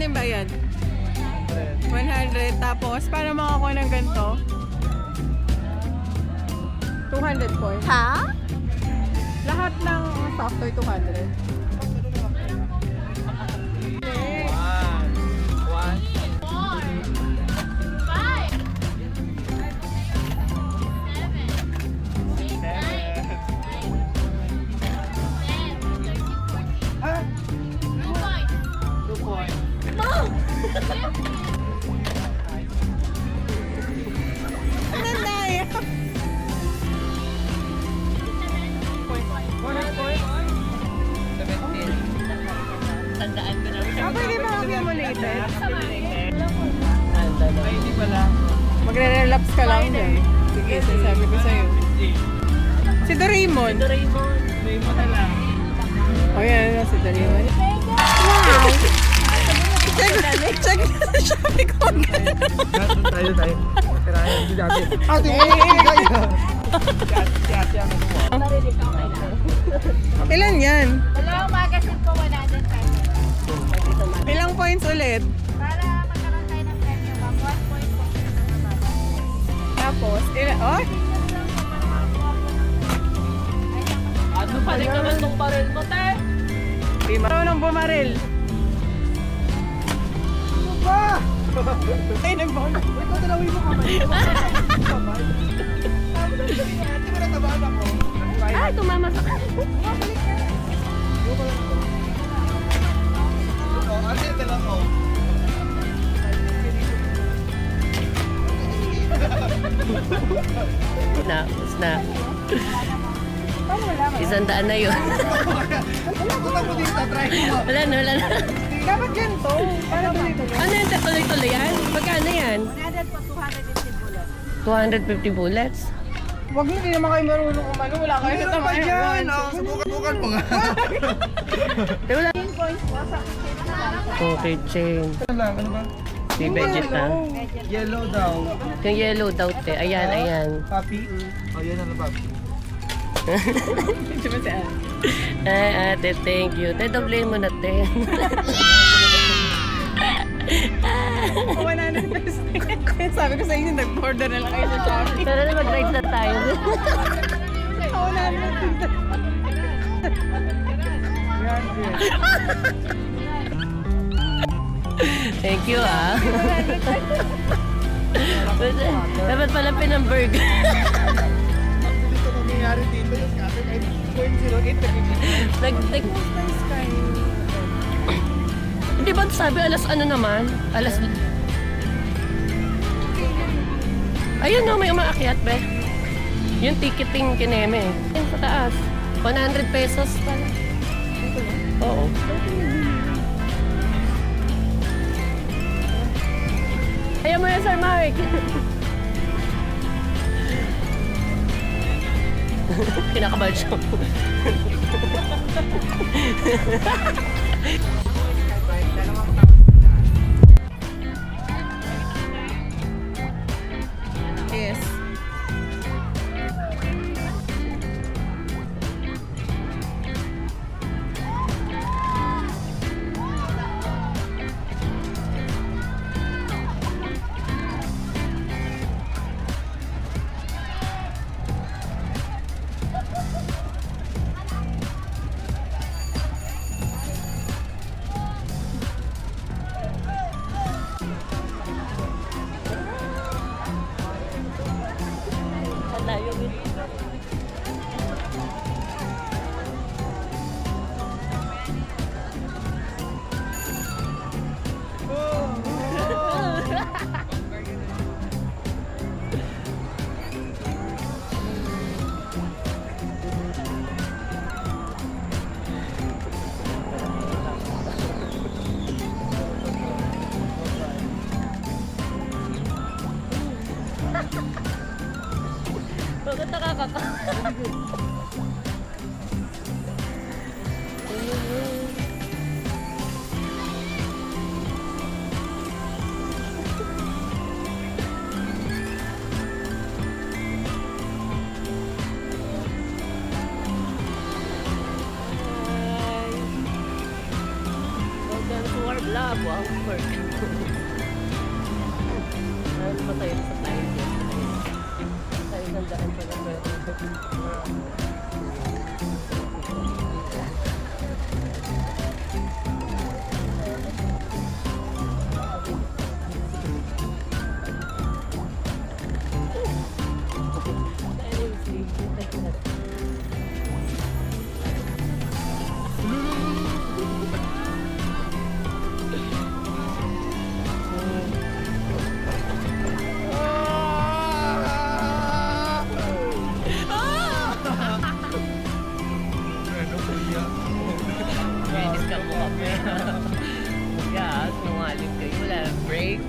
Magkano yung bayad? 100. Tapos, para makakuha ng ganito? 200 points. Ha? Lahat ng software 200. Tandaan ko na. Pwede ba accumulated? Ay, hindi pala. Magre-relapse ka lang din. Sige, sasabi ko sa'yo. Si Doraemon. Doraemon. May mo na lang. O yan, si Doraemon. Wow! Check na sa Shopee ko. Tayo. Tirayan, hindi dati. Ate, ate ang ano mo. Ilan yan? Dalawang magazine ko, 100 pesos. Ilang points ulit? Para magkaroon tayo ng premium, 1 point po. Tapos, ilan? Oh! Ano balik naman tong baril mo, te? Di marunong bumaril. Ay, nag-bound. Wait, ito dalawin mo kamay. Hindi mo natabaan ako. Ay, tumama sa Ate, ito lang ako. na. Isang daan na yun. Punta mo dito, try mo. Wala na. Dapat ganito. Para dito. Ano yung tuloy-tuloy yan? Magkano yan? 100 po, 250 bullets. 250 bullets? Wag mo, hindi naman kayo marunong umano. Wala kayo sa Ano pa tamayan. dyan? Subukan mo nga. Wala. Points po sa kitchen. Okay, chain. Ano lang, ano ba? Si Vegeta. Yellow daw. Yung yellow daw, te. Ayan. Papi? Oh, yan ano, papi. Diba si Ate? Ay, ate, thank you. Te, doblehin mo na, te. 100 pesos. Sabi ko sa inyo, nag-order na lang kayo sa Shopee. Tara na, mag-ride na tayo. 100. Thank you, ah. Dapat pala pinamburg. Dito nangyayari dito yung scatter kahit 0.08 na Nag... Di ba sabi alas ano naman? Alas... Ayun no, may umaakyat, be. Yung ticketing kineme. Ayun, sa taas. 100 pesos pala. Oo. Ayaw mo yan, Sir Mark. Kinakabahan siya. Yes. malabo ang work. Ano ba tayo sa tayo? Sa isang daan pa lang. Ano kuya? Bilis ka mo kami. Gas, nungalit kayo. Wala nang break.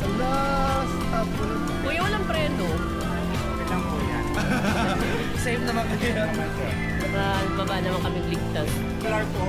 Ala, stop ko lang. Kuya, walang preno. Ilang po yan. Same naman kaya. Para baba naman kaming ligtas. Clark po.